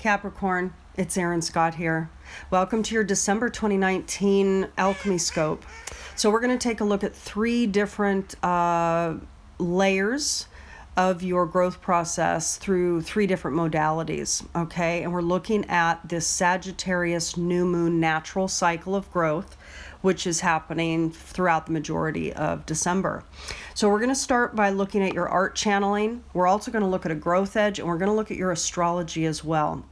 Capricorn, it's Erin Scott here. Welcome to your December 2019 Alchemy Scope. So we're going to take a look at three different layers of your growth process through three different modalities, okay? And we're looking at this Sagittarius new moon natural cycle of growth, which is happening throughout the majority of December. So we're going to start by looking at your art channeling. We're also going to look at a growth edge, and we're going to look at your astrology as well.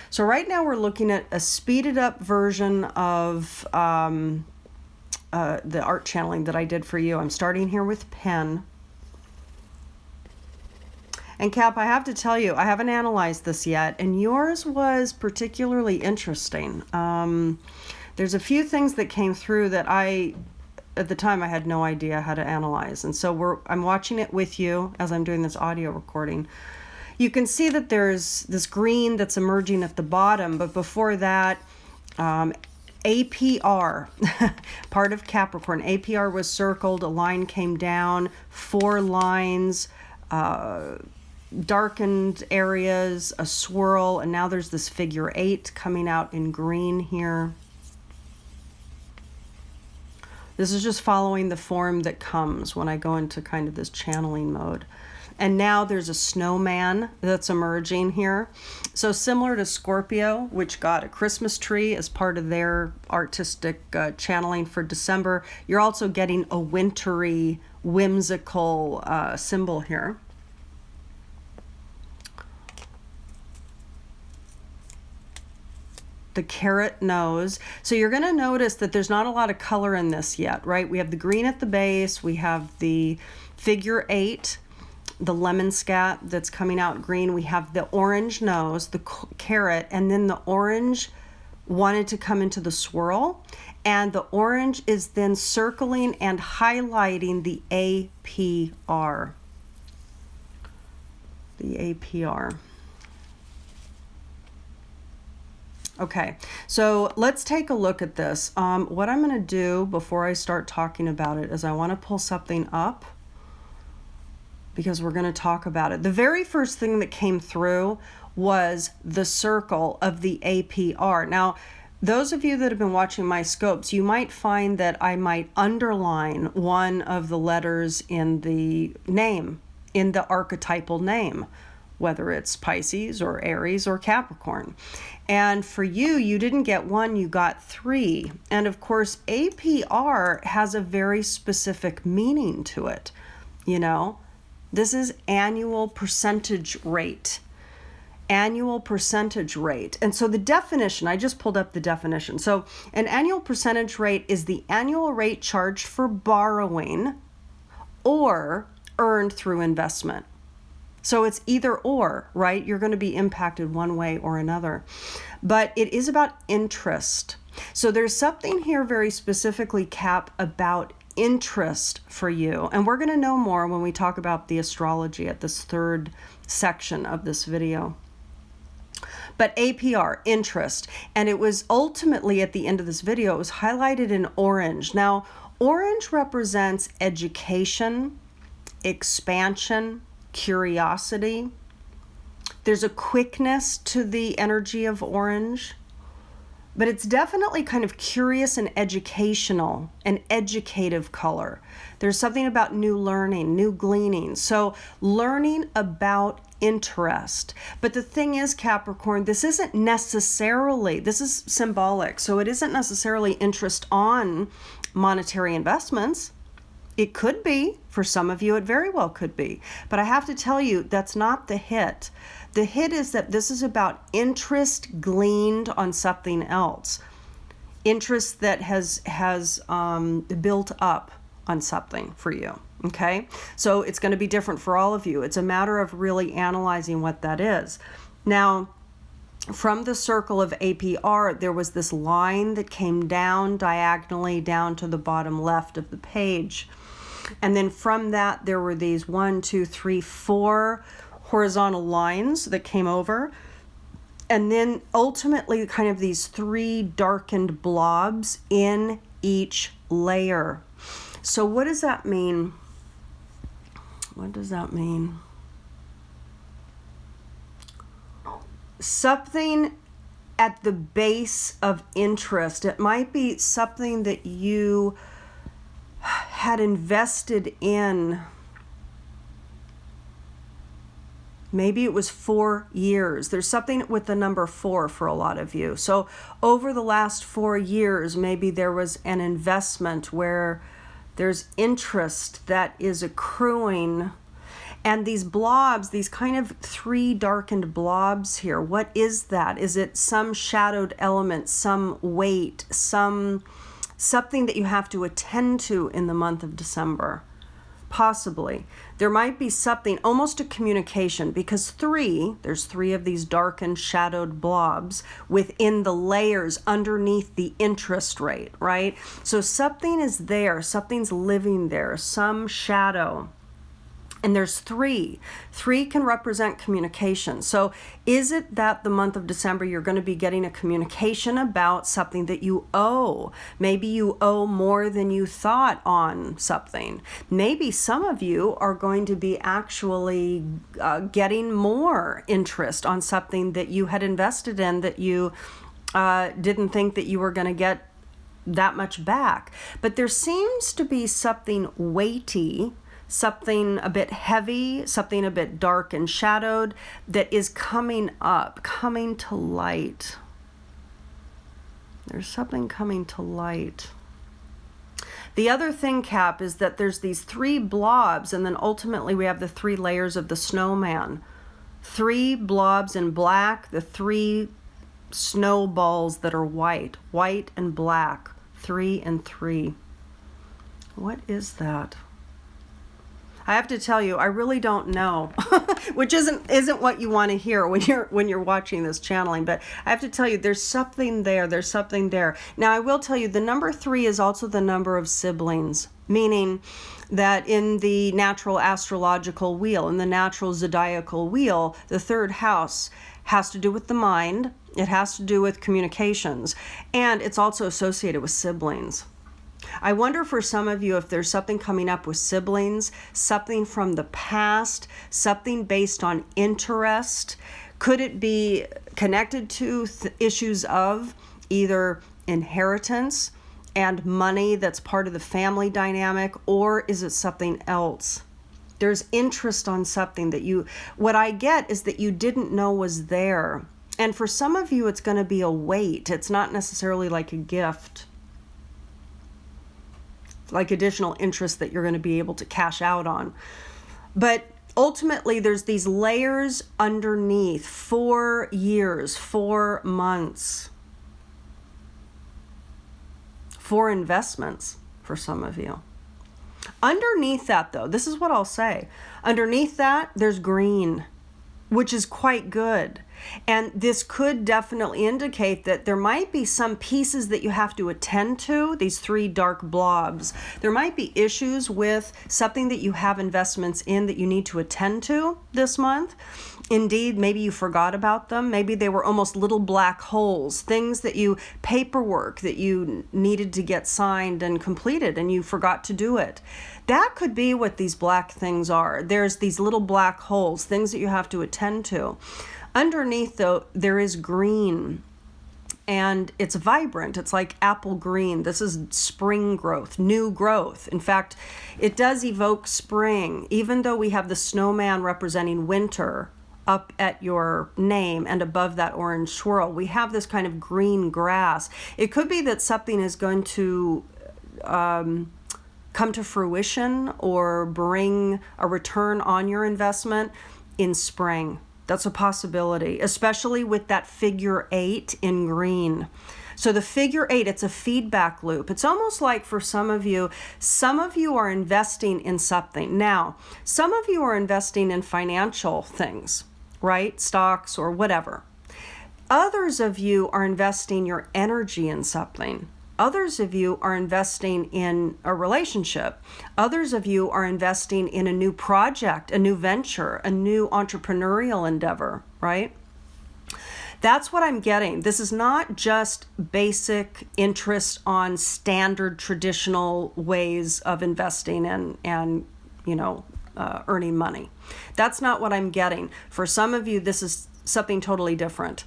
So right now we're looking at a speeded up version of the art channeling that I did for you. I'm starting here with pen. And Cap, I have to tell you, I haven't analyzed this yet, and yours was particularly interesting. There's a few things that came through that at the time, I had no idea how to analyze. And so I'm watching it with you as I'm doing this audio recording. You can see that there's this green that's emerging at the bottom, but before that, APR, part of Capricorn, APR was circled, a line came down, 4 lines, darkened areas, a swirl, and now there's this figure 8 coming out in green here. This is just following the form that comes when I go into kind of this channeling mode. And now there's a snowman that's emerging here. So similar to Scorpio, which got a Christmas tree as part of their artistic channeling for December, you're also getting a wintry, whimsical symbol here. The carrot nose. So you're going to notice that there's not a lot of color in this yet, right? We have the green at the base, we have the figure 8, the lemon scat that's coming out green, we have the orange nose, the carrot, and then the orange wanted to come into the swirl, and the orange is then circling and highlighting the APR. The APR. Okay, so let's take a look at this. What I'm going to do before I start talking about it is I want to pull something up because we're going to talk about it. The very first thing that came through was the circle of the APR. Now, those of you that have been watching my scopes, you might find that I might underline one of the letters in the name, in the archetypal name, whether it's Pisces or Aries or Capricorn. And for you, you didn't get 1, you got 3. And of course, APR has a very specific meaning to it. You know, this is annual percentage rate. Annual percentage rate. And so the definition, I just pulled up the definition. So an annual percentage rate is the annual rate charged for borrowing or earned through investment. So it's either or, right? You're going to be impacted one way or another. But it is about interest. So there's something here very specifically, Cap, about interest for you. And we're going to know more when we talk about the astrology at this third section of this video. But APR, interest. And it was ultimately at the end of this video, it was highlighted in orange. Now, orange represents education, expansion, curiosity. There's a quickness to the energy of orange, but it's definitely kind of curious and educational, an educative color. There's something about new learning, new gleaning. So learning about interest. But the thing is, Capricorn, this is symbolic. So it isn't necessarily interest on monetary investments. It could be, for some of you, it very well could be. But I have to tell you, that's not the hit. The hit is that this is about interest gleaned on something else. Interest that has built up on something for you, okay? So it's going to be different for all of you. It's a matter of really analyzing what that is. Now, from the circle of APR, there was this line that came down diagonally down to the bottom left of the page. And then from that, there were these 1, 2, 3, 4 horizontal lines that came over. And then ultimately kind of these 3 darkened blobs in each layer. So what does that mean? What does that mean? something at the base of interest. It might be something that you had invested in. Maybe it was 4 years. There's something with the number 4 for a lot of you. So over the last 4 years, maybe there was an investment where there's interest that is accruing. And these blobs, these kind of 3 darkened blobs here, what is that? Is it some shadowed element, some weight, something that you have to attend to in the month of December? Possibly. There might be something, almost a communication, because there's 3 of these darkened, shadowed blobs within the layers underneath the interest rate, right? So something is there, something's living there, some shadow. And there's 3. 3 can represent communication. So is it that the month of December you're going to be getting a communication about something that you owe? Maybe you owe more than you thought on something. Maybe some of you are going to be actually getting more interest on something that you had invested in that you didn't think that you were going to get that much back. But there seems to be something weighty, something a bit heavy, something a bit dark and shadowed that is coming up, coming to light. There's something coming to light. The other thing, Cap, is that there's these 3 blobs, and then ultimately we have the 3 layers of the snowman. 3 blobs in black, the 3 snowballs that are white and black, 3 and 3. What is that? I have to tell you, I really don't know, which isn't what you want to hear when you're watching this channeling. But I have to tell you, there's something there. There's something there. Now, I will tell you, the number 3 is also the number of siblings, meaning that in the natural astrological wheel, in the natural zodiacal wheel, the 3rd house has to do with the mind. It has to do with communications, and it's also associated with siblings. I wonder for some of you if there's something coming up with siblings, something from the past, something based on interest. Could it be connected to issues of either inheritance and money that's part of the family dynamic, or is it something else? There's interest on something that what I get is that you didn't know was there. And for some of you, it's going to be a weight. It's not necessarily like a gift, like additional interest that you're going to be able to cash out on. But ultimately, there's these layers underneath, 4 years, 4 months, 4 investments for some of you. Underneath that, though, this is what I'll say. Underneath that, there's green, which is quite good. And this could definitely indicate that there might be some pieces that you have to attend to, these 3 dark blobs. There might be issues with something that you have investments in that you need to attend to this month. Indeed, maybe you forgot about them. Maybe they were almost little black holes, things that paperwork that you needed to get signed and completed and you forgot to do it. That could be what these black things are. There's these little black holes, things that you have to attend to. Underneath, though, there is green, and it's vibrant. It's like apple green. This is spring growth, new growth. In fact, it does evoke spring, even though we have the snowman representing winter up at your name and above that orange swirl. We have this kind of green grass. It could be that something is going to come to fruition or bring a return on your investment in spring. That's a possibility, especially with that figure 8 in green. So the figure 8, it's a feedback loop. It's almost like for some of you are investing in something. Now, some of you are investing in financial things, right? Stocks or whatever. Others of you are investing your energy in something. Others of you are investing in a relationship. Others of you are investing in a new project, a new venture, a new entrepreneurial endeavor, right? That's what I'm getting. This is not just basic interest on standard traditional ways of investing and earning money. That's not what I'm getting. For some of you, this is something totally different.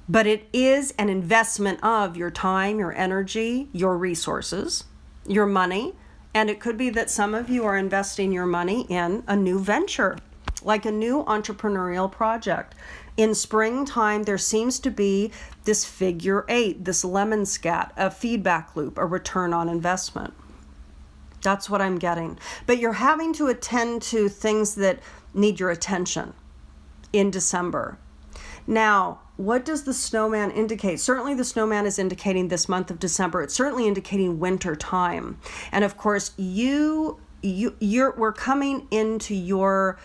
But it is an investment of your time, your energy, your resources, your money. And it could be that some of you are investing your money in a new venture, like a new entrepreneurial project. In springtime, there seems to be this figure 8, this lemon scat, a feedback loop, a return on investment. That's what I'm getting. But you're having to attend to things that need your attention in December. Now, what does the snowman indicate? Certainly the snowman is indicating this month of December. It's certainly indicating winter time. And of course, we're coming into your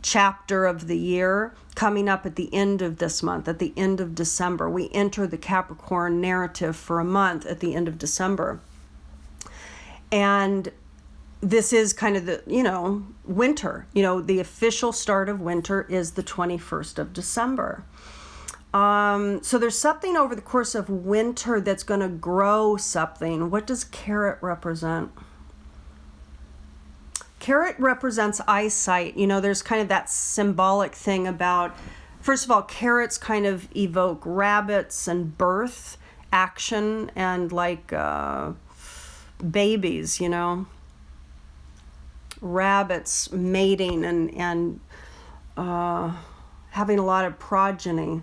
chapter of the year coming up at the end of this month, at the end of December. We enter the Capricorn narrative for a month at the end of December. And this is kind of the, winter. The official start of winter is the 21st of December. So there's something over the course of winter that's going to grow something. What does carrot represent? Carrot represents eyesight. There's kind of that symbolic thing about, first of all, carrots kind of evoke rabbits and birth, action, and like babies, rabbits mating and having a lot of progeny.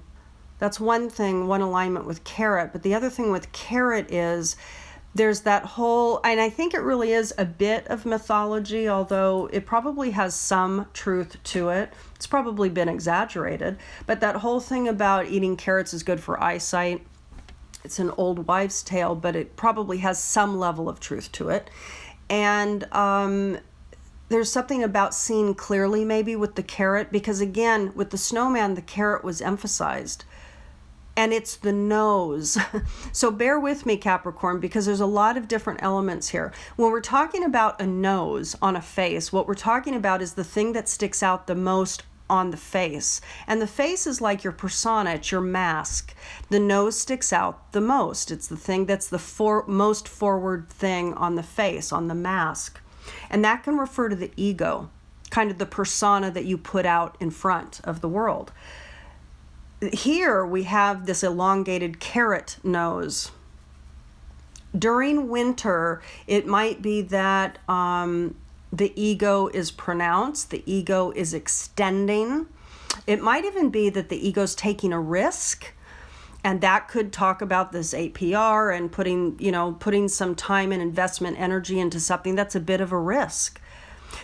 That's one thing, one alignment with carrot. But the other thing with carrot is there's that whole, and I think it really is a bit of mythology, although it probably has some truth to it. It's probably been exaggerated. But that whole thing about eating carrots is good for eyesight, it's an old wives' tale, but it probably has some level of truth to it. And there's something about seeing clearly maybe with the carrot, because again, with the snowman, the carrot was emphasized. And it's the nose. So bear with me, Capricorn, because there's a lot of different elements here. When we're talking about a nose on a face, what we're talking about is the thing that sticks out the most on the face. And the face is like your persona, it's your mask. The nose sticks out the most. It's the thing that's the most forward thing on the face, on the mask. And that can refer to the ego, kind of the persona that you put out in front of the world. Here we have this elongated carrot nose. During winter, it might be that the ego is pronounced, the ego is extending. It might even be that the ego's taking a risk, and that could talk about this APR and putting some time and investment energy into something that's a bit of a risk.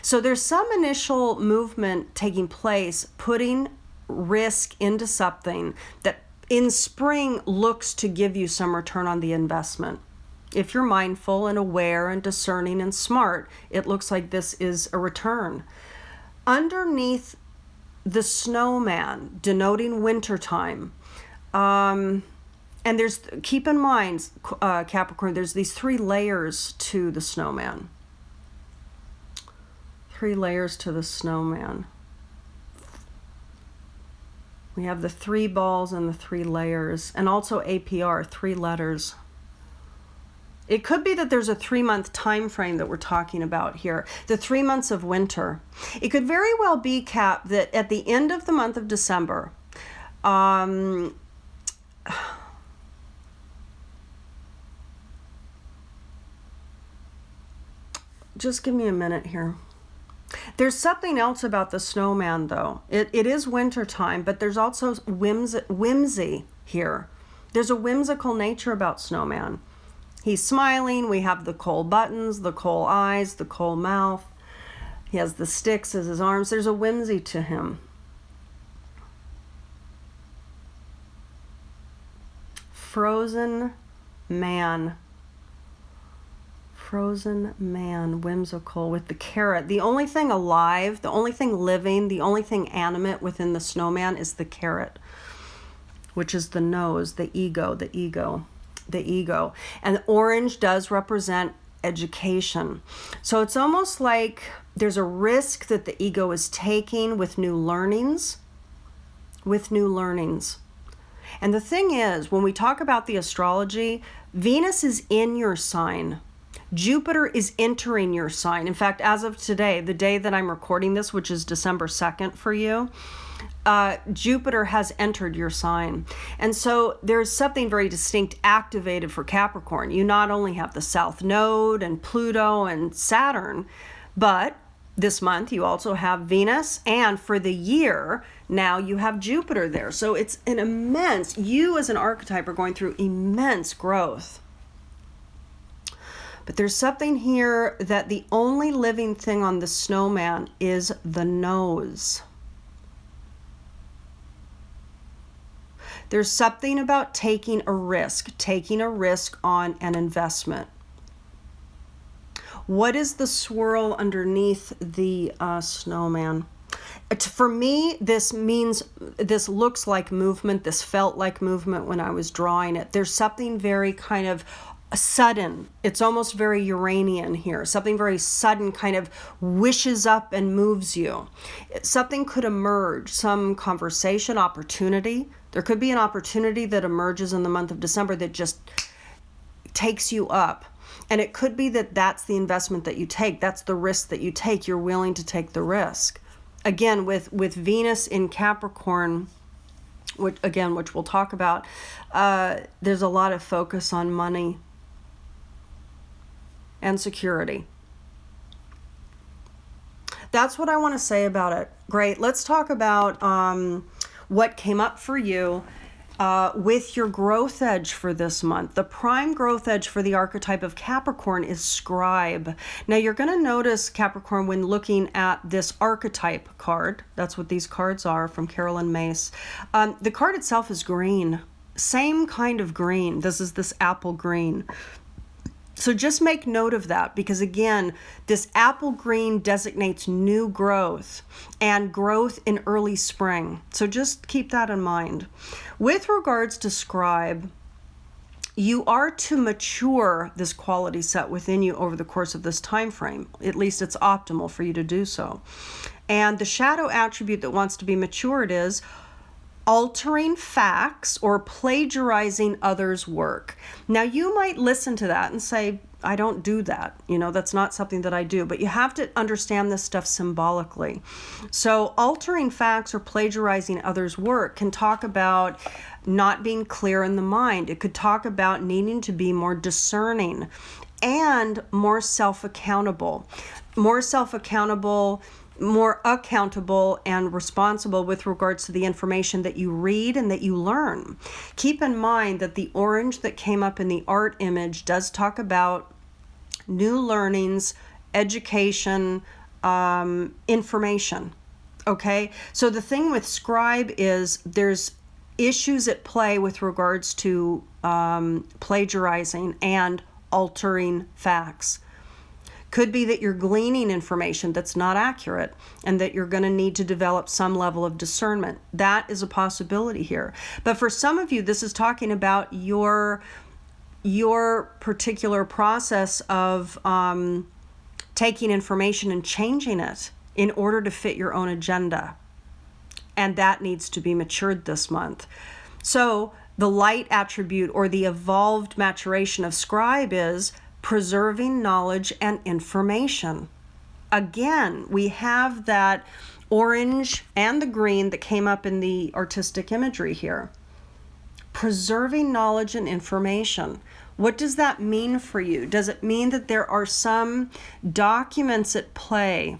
So there's some initial movement taking place, putting risk into something that in spring looks to give you some return on the investment. If you're mindful and aware and discerning and smart, it looks like this is a return. Underneath the snowman, denoting wintertime, and keep in mind, Capricorn, there's these 3 layers to the snowman. 3 layers to the snowman. We have the 3 balls and the 3 layers, and also APR, 3 letters. It could be that there's a 3-month time frame that we're talking about here, the 3 months of winter. It could very well be, Cap, that at the end of the month of December, just give me a minute here. There's something else about the snowman, though. It is winter time, but there's also whimsy here. There's a whimsical nature about snowman. He's smiling. We have the coal buttons, the coal eyes, the coal mouth. He has the sticks as his arms. There's a whimsy to him. Frozen man. Frozen man, whimsical, with the carrot. The only thing alive, the only thing living, the only thing animate within the snowman is the carrot, which is the nose, the ego. And orange does represent education. So it's almost like there's a risk that the ego is taking with new learnings. And the thing is, when we talk about the astrology, Venus is in your sign. Jupiter is entering your sign. In fact, as of today, the day that I'm recording this, which is December 2nd for you, Jupiter has entered your sign. And so there's something very distinct activated for Capricorn. You not only have the South Node and Pluto and Saturn, but this month you also have Venus, and for the year now you have Jupiter there. So it's an immense, you as an archetype are going through immense growth. But there's something here that the only living thing on the snowman is the nose. There's something about taking a risk on an investment. What is the swirl underneath the snowman? For me, this looks like movement. This felt like movement when I was drawing it. There's something very kind of sudden. It's almost very Uranian here. Something very sudden kind of wishes up and moves you. Something could emerge, some conversation, opportunity. There could be an opportunity that emerges in the month of December that just takes you up. And it could be that that's the investment that you take. That's the risk that you take. You're willing to take the risk. Again, with Venus in Capricorn, which we'll talk about, there's a lot of focus on money and security. That's what I want to say about it. Great. Let's talk about what came up for you with your growth edge for this month. The prime growth edge for the archetype of Capricorn is scribe. Now you're going to notice, Capricorn, when looking at this archetype card, that's what these cards are from Carolyn Mace, the card itself is green. Same kind of green. This is this apple green. So just make note of that, because again, this apple green designates new growth and growth in early spring. So just keep that in mind. With regards to scribe, you are to mature this quality set within you over the course of this time frame. At least it's optimal for you to do so. And the shadow attribute that wants to be matured is altering facts or plagiarizing others' work. Now you might listen to that and say, I don't do that. That's not something that I do. But you have to understand this stuff symbolically. So altering facts or plagiarizing others' work can talk about not being clear in the mind. It could talk about needing to be more discerning and more self-accountable. More accountable and responsible with regards to the information that you read and that you learn. Keep in mind that the orange that came up in the art image does talk about new learnings, education, information. Okay? So the thing with scribe is there's issues at play with regards to plagiarizing and altering facts. Could be that you're gleaning information that's not accurate and that you're going to need to develop some level of discernment. That is a possibility here. But for some of you, this is talking about your particular process of taking information and changing it in order to fit your own agenda. And that needs to be matured this month. So the light attribute or the evolved maturation of scribe is preserving knowledge and information. Again, we have that orange and the green that came up in the artistic imagery here. Preserving knowledge and information. What does that mean for you? Does it mean that there are some documents at play,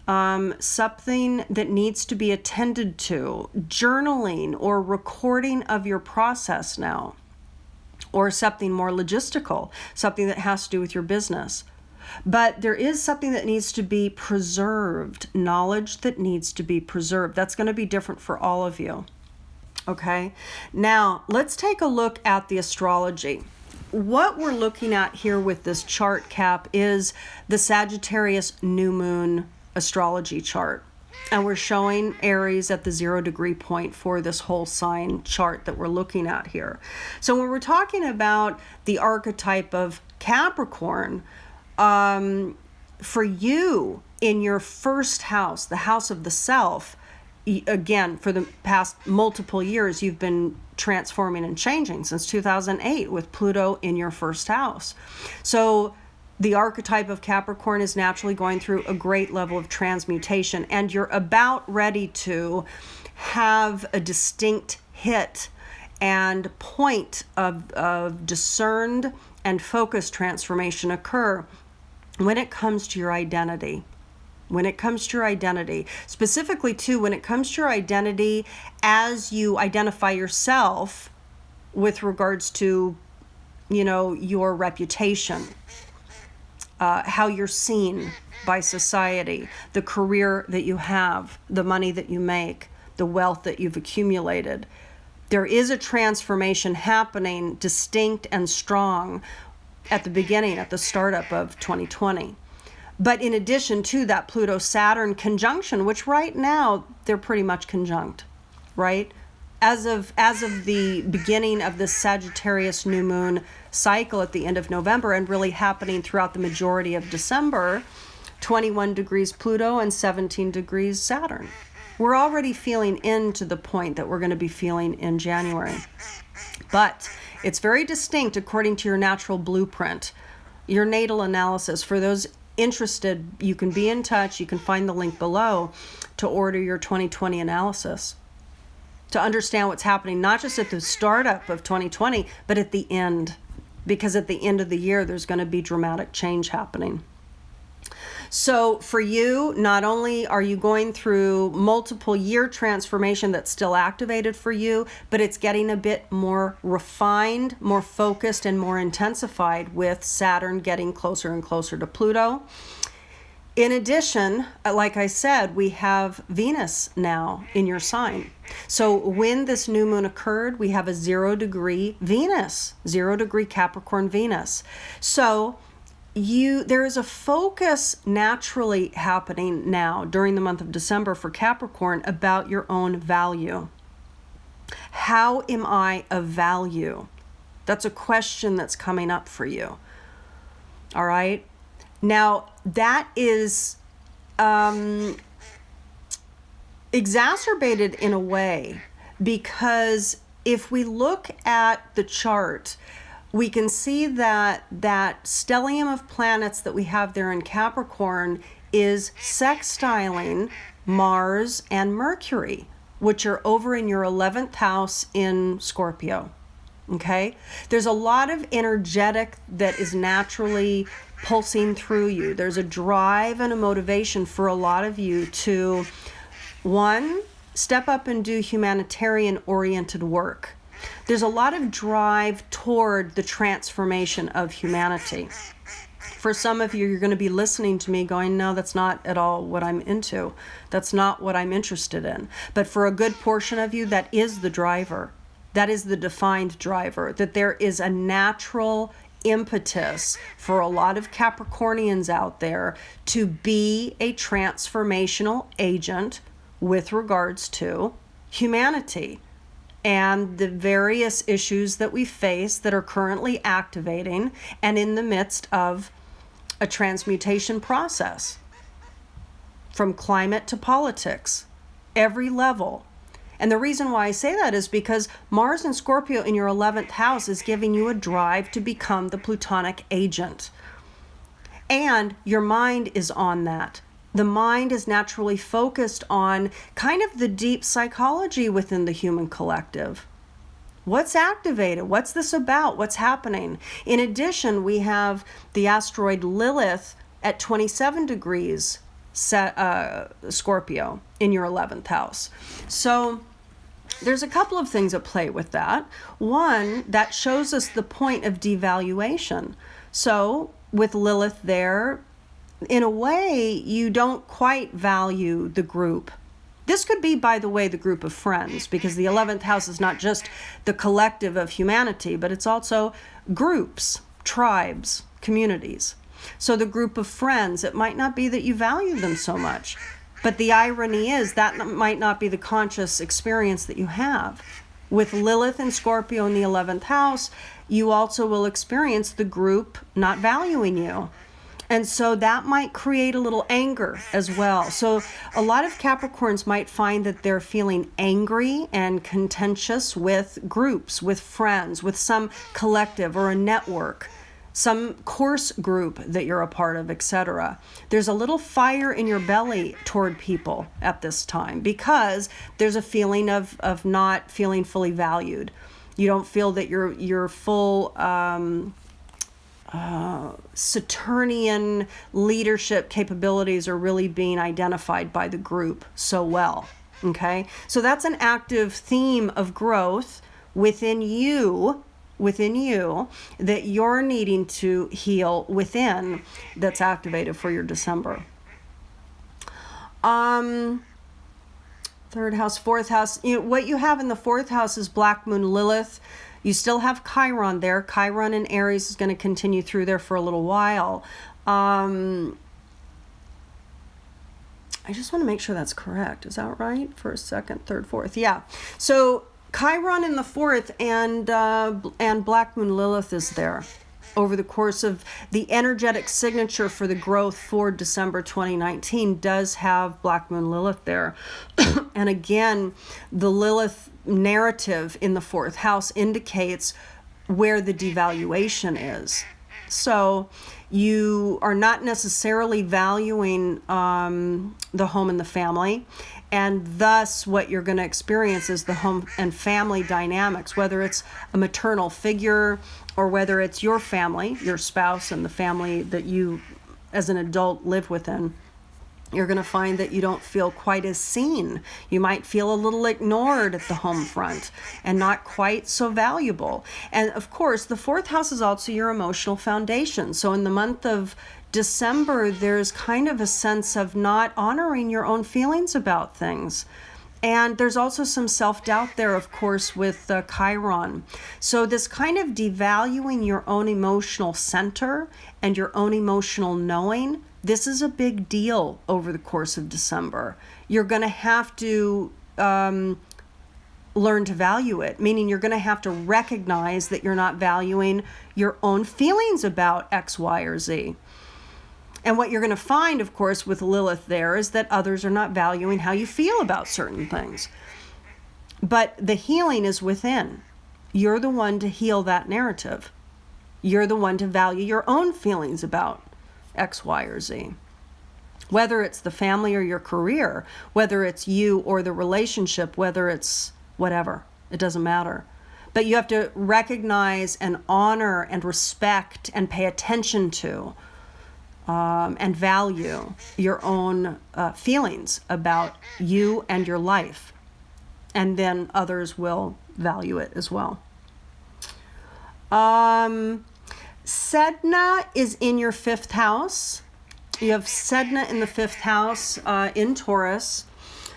something that needs to be attended to, journaling or recording of your process now? Or something more logistical, something that has to do with your business. But there is something that needs to be preserved, knowledge that needs to be preserved. That's going to be different for all of you. Okay? Now, let's take a look at the astrology. What we're looking at here with this chart, Cap, is the Sagittarius new moon astrology chart. And we're showing Aries at the 0 degree point for this whole sign chart that we're looking at here. So when we're talking about the archetype of Capricorn, for you in your first house, the house of the self, again, for the past multiple years, you've been transforming and changing since 2008 with Pluto in your first house. So the archetype of Capricorn is naturally going through a great level of transmutation, and you're about ready to have a distinct hit and point of discerned and focused transformation occur when it comes to your identity. When it comes to your identity, specifically too, when it comes to your identity as you identify yourself with regards to, your reputation, how you're seen by society, the career that you have, the money that you make, the wealth that you've accumulated. There is a transformation happening, distinct and strong, at the beginning, at the startup of 2020. But in addition to that Pluto-Saturn conjunction, which right now they're pretty much conjunct, right? As of the beginning of the Sagittarius new moon cycle at the end of November, and really happening throughout the majority of December, 21 degrees Pluto and 17 degrees Saturn. We're already feeling into the point that we're going to be feeling in January. But it's very distinct according to your natural blueprint, your natal analysis. For those interested, you can be in touch. You can find the link below to order your 2020 analysis, to understand what's happening, not just at the startup of 2020, but at the end. Because at the end of the year, there's going to be dramatic change happening. So for you, not only are you going through multiple year transformation that's still activated for you, but it's getting a bit more refined, more focused, and more intensified with Saturn getting closer and closer to Pluto. In addition, like I said, we have Venus now in your sign. So when this new moon occurred, we have a 0 degree Venus, 0 degree Capricorn Venus. So there is a focus naturally happening now during the month of December for Capricorn about your own value. How am I of value? That's a question that's coming up for you. All right. Now, that is exacerbated in a way, because if we look at the chart, we can see that stellium of planets that we have there in Capricorn is sextiling Mars and Mercury, which are over in your 11th house in Scorpio. Okay? There's a lot of energetic that is naturally pulsing through you. There's a drive and a motivation for a lot of you to, one, step up and do humanitarian-oriented work. There's a lot of drive toward the transformation of humanity. For some of you, you're going to be listening to me going, no, that's not at all what I'm into. That's not what I'm interested in. But for a good portion of you, that is the driver. That is the defined driver, that there is a natural impetus for a lot of Capricornians out there to be a transformational agent with regards to humanity and the various issues that we face that are currently activating and in the midst of a transmutation process, from climate to politics, every level. And the reason why I say that is because Mars and Scorpio in your 11th house is giving you a drive to become the Plutonic agent. And your mind is on that. The mind is naturally focused on kind of the deep psychology within the human collective. What's activated? What's this about? What's happening? In addition, we have the asteroid Lilith at 27 degrees Scorpio in your 11th house. So there's a couple of things at play with that. One, that shows us the point of devaluation. So with Lilith there, in a way, you don't quite value the group. This could be, by the way, the group of friends, because the 11th house is not just the collective of humanity, but it's also groups, tribes, communities. So the group of friends, it might not be that you value them so much, but the irony is that might not be the conscious experience that you have. With Lilith and Scorpio in the 11th house, you also will experience the group not valuing you. And so that might create a little anger as well. So a lot of Capricorns might find that they're feeling angry and contentious with groups, with friends, with some collective or a network some course group that you're a part of, etc. There's a little fire in your belly toward people at this time because there's a feeling of not feeling fully valued. You don't feel that your full Saturnian leadership capabilities are really being identified by the group so well. Okay, so that's an active theme of growth within you that you're needing to heal within, that's activated for your December. Third house, fourth house. What you have in the fourth house is Black Moon Lilith. You still have Chiron there. Chiron in Aries is going to continue through there for a little while. I just want to make sure that's correct. Is that right? First, second, third, fourth. Yeah. So Chiron in the fourth and Black Moon Lilith is there over the course of the energetic signature for the growth for December 2019 does have Black Moon Lilith there. And again, the Lilith narrative in the fourth house indicates where the devaluation is. So you are not necessarily valuing the home and the family. And thus, what you're going to experience is the home and family dynamics, whether it's a maternal figure or whether it's your family, your spouse, and the family that you, as an adult, live within. You're going to find that you don't feel quite as seen. You might feel a little ignored at the home front and not quite so valuable. And of course, the fourth house is also your emotional foundation. So in the month of December, there's kind of a sense of not honoring your own feelings about things. And there's also some self-doubt there, of course, with Chiron. So this kind of devaluing your own emotional center and your own emotional knowing, this is a big deal over the course of December. You're going to have to learn to value it, meaning you're going to have to recognize that you're not valuing your own feelings about X, Y, or Z. And what you're going to find, of course, with Lilith there is that others are not valuing how you feel about certain things. But the healing is within. You're the one to heal that narrative. You're the one to value your own feelings about X, Y, or Z. Whether it's the family or your career, whether it's you or the relationship, whether it's whatever, it doesn't matter. But you have to recognize and honor and respect and pay attention to and value your own feelings about you and your life. And then others will value it as well. Sedna is in your fifth house. You have Sedna in the fifth house in Taurus.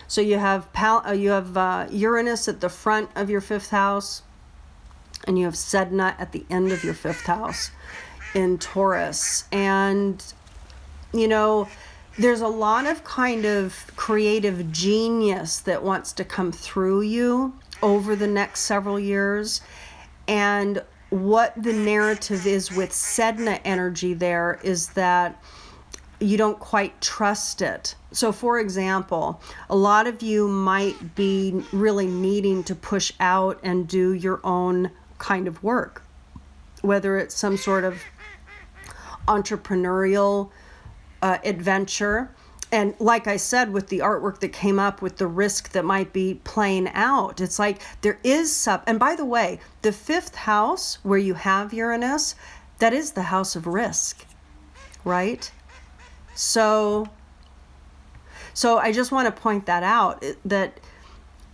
So you have Uranus at the front of your fifth house, and you have Sedna at the end of your fifth house in Taurus. And, you know, there's a lot of kind of creative genius that wants to come through you over the next several years. And what the narrative is with Sedna energy there is that you don't quite trust it. So, for example, a lot of you might be really needing to push out and do your own kind of work, whether it's some sort of entrepreneurial adventure. And like I said, with the artwork that came up with the risk that might be playing out, it's like there is some, and by the way, the fifth house where you have Uranus, that is the house of risk, right? So I just want to point that out, that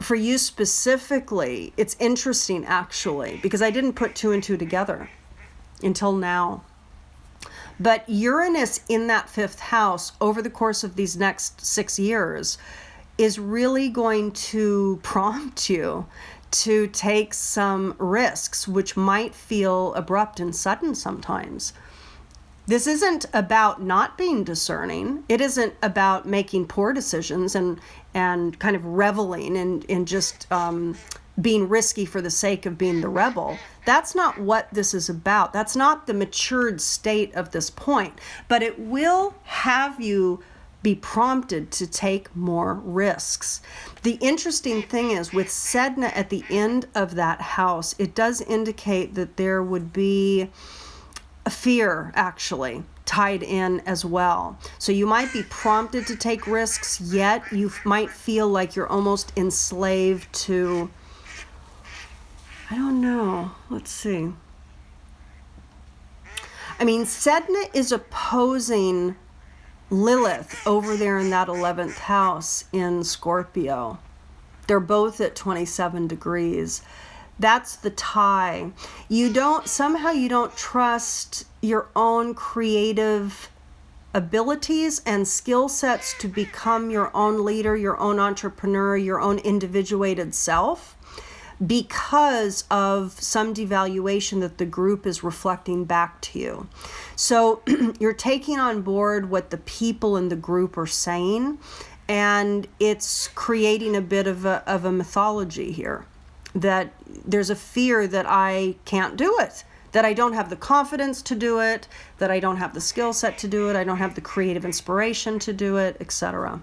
for you specifically, it's interesting actually, because I didn't put two and two together until now. But Uranus in that fifth house over the course of these next 6 years is really going to prompt you to take some risks, which might feel abrupt and sudden sometimes. This isn't about not being discerning. It isn't about making poor decisions and kind of reveling in just being risky for the sake of being the rebel. That's not what this is about. That's not the matured state of this point. But it will have you be prompted to take more risks. The interesting thing is with Sedna at the end of that house, it does indicate that there would be a fear actually tied in as well. So you might be prompted to take risks, yet you might feel like you're almost enslaved to, I don't know, let's see. I mean, Sedna is opposing Lilith over there in that 11th house in Scorpio. They're both at 27 degrees. That's the tie. Somehow you don't trust your own creative abilities and skill sets to become your own leader, your own entrepreneur, your own individuated self, because of some devaluation that the group is reflecting back to you. So you're taking on board what the people in the group are saying, and it's creating a bit of a mythology here, that there's a fear that I can't do it, that I don't have the confidence to do it, that I don't have the skill set to do it, I don't have the creative inspiration to do it, etc.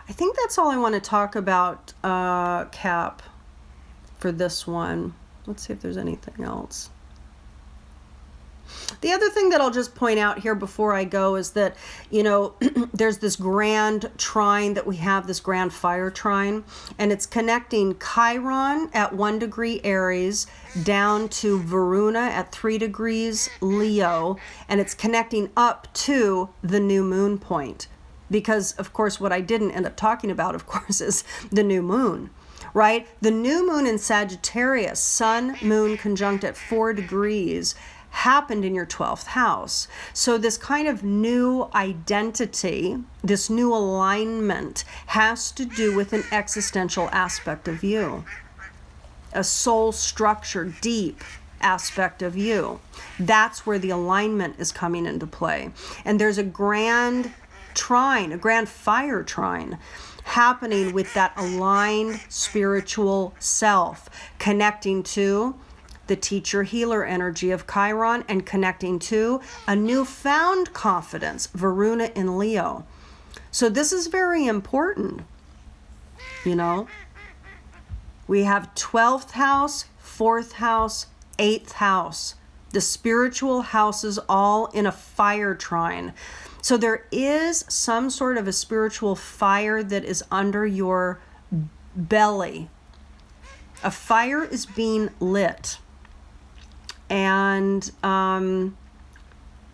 I think that's all I want to talk about, Cap, for this one. Let's see if there's anything else. The other thing that I'll just point out here before I go is that, there's this grand trine that we have, this grand fire trine, and it's connecting Chiron at 1 degree Aries down to Varuna at 3 degrees Leo, and it's connecting up to the new moon point. Because, of course, what I didn't end up talking about, of course, is the new moon, right? The new moon in Sagittarius, sun, moon conjunct at 4 degrees, happened in your 12th house. So this kind of new identity, this new alignment, has to do with an existential aspect of you, a soul structure, deep aspect of you. That's where the alignment is coming into play. And there's a grand trine, a grand fire trine happening with that aligned spiritual self, connecting to the teacher healer energy of Chiron and connecting to a newfound confidence, Varuna in Leo. So this is very important. We have 12th house, 4th house, 8th house, the spiritual houses all in a fire trine. So there is some sort of a spiritual fire that is under your belly. A fire is being lit. And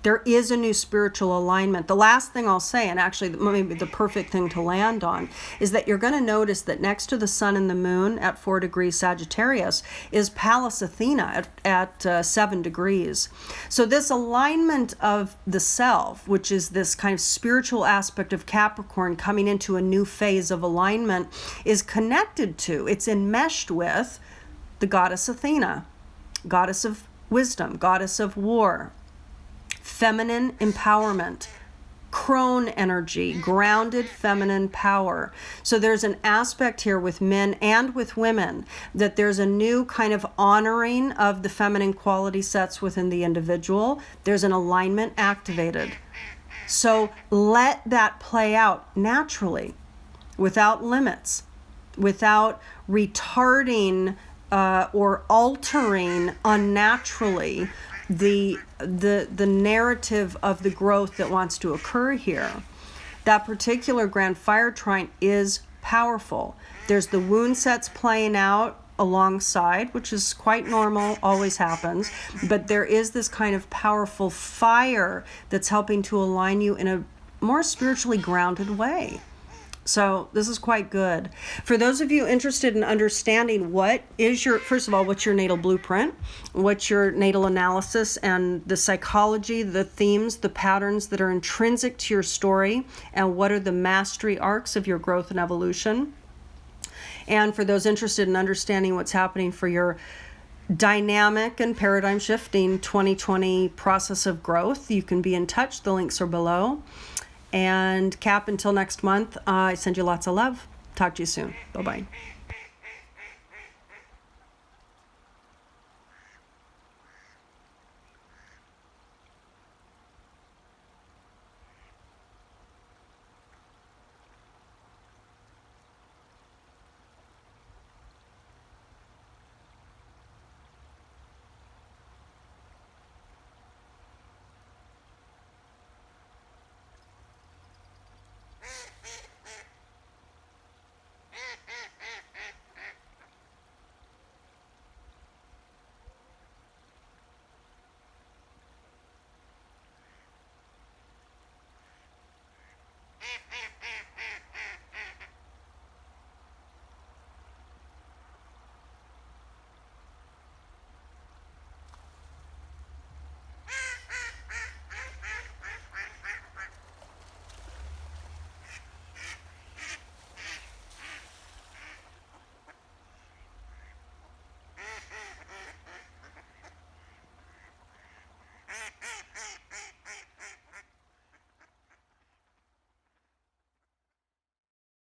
there is a new spiritual alignment. The last thing I'll say, and actually maybe the perfect thing to land on, is that you're going to notice that next to the sun and the moon at 4 degrees Sagittarius is Pallas Athena at 7 degrees. So this alignment of the self, which is this kind of spiritual aspect of Capricorn coming into a new phase of alignment, is connected to, it's enmeshed with the goddess Athena, goddess of wisdom, goddess of war, feminine empowerment, crone energy, grounded feminine power. So there's an aspect here with men and with women that there's a new kind of honoring of the feminine quality sets within the individual. There's an alignment activated. So let that play out naturally, without limits, without retarding or altering unnaturally the narrative of the growth that wants to occur here. That particular grand fire trine is powerful. There's the wound sets playing out alongside, which is quite normal, always happens, but there is this kind of powerful fire that's helping to align you in a more spiritually grounded way. So this is quite good. For those of you interested in understanding first of all, what's your natal blueprint, what's your natal analysis and the psychology, the themes, the patterns that are intrinsic to your story, and what are the mastery arcs of your growth and evolution. And for those interested in understanding what's happening for your dynamic and paradigm shifting 2020 process of growth, you can be in touch. The links are below. And Cap, until next month, I send you lots of love. Talk to you soon. Bye-bye.